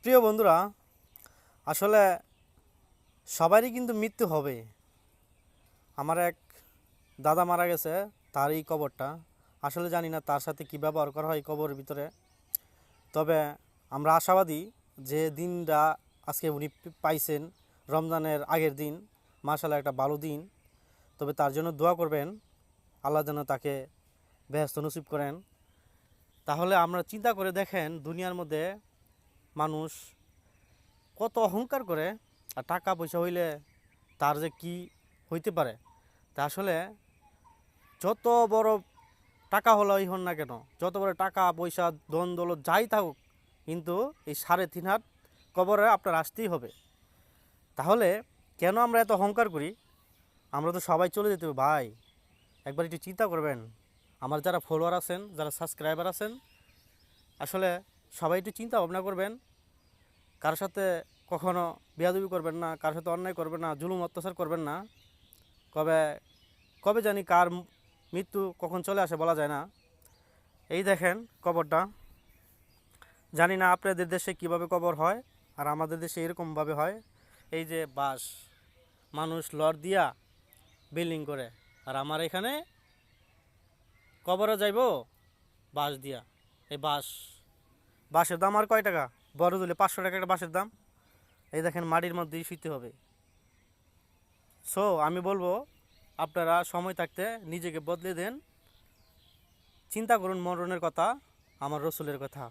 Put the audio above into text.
প্রিয় বন্ধুরা, আসলে সবারই কিন্তু মৃত্যু হবে। আমার এক দাদা মারা গেছে, তার এই কবরটা আসলে জানি না তার সাথে কী ব্যবহার করা হয় এই কবরের ভিতরে। তবে আমরা আশাবাদী যে দিনটা আজকে উনি পাইছেন, রমজানের আগের দিন, মাশাআল্লাহ একটা ভালো দিন। তবে তার জন্য দোয়া করবেন, আল্লাহ যেন তাকে বেহেশত নসিব করেন। তাহলে আমরা চিন্তা করে দেখেন, দুনিয়ার মধ্যে মানুষ কত অহংকার করে, আর টাকা পয়সা হইলে তার যে কি হইতে পারে। তা আসলে যত বড় টাকা হলেই হন না কেন, যত বড় টাকা পয়সা ধন দৌলত যাই থাকুক, কিন্তু এই 3.5 হাত কবরে আপনার আসতেই হবে। তাহলে কেন আমরা এত অহংকার করি? আমরা তো সবাই চলে যেতে হবে ভাই। একবার একটু চিন্তা করবেন, আমার যারা ফলোয়ার আছেন, যারা সাবস্ক্রাইবার আছেন, আসলে সবাই একটু চিন্তা ভাবনা করবেন। কারোর সাথে কখনো বেয়াদবি করবেন না, কারোর সাথে অন্যায় করবেন না, জুলুম অত্যাচার করবেন না। কবে কবে জানি কার মৃত্যু কখন চলে আসে বলা যায় না। এই দেখেন কবরটা, জানি না আপনাদের দেশে কিভাবে কবর হয়, আর আমাদের দেশে এরকমভাবে হয়। এই যে বাঁশ, মানুষ লড় দিয়া বিল্ডিং করে, আর আমার এখানে কবরে যাইব বাঁশ দিয়া। এই বাঁশের দাম আর কয় টাকা? বড় দিলে 500 টাকা একটা বাঁশের দাম। এই দেখেন মাটির মধ্যেই শুইতে হবে। সো আমি বলবো, আপনারা সময় থাকতে নিজেকে বদলে দেন, চিন্তা করুন মরণের কথা, আমার রসুলের কথা।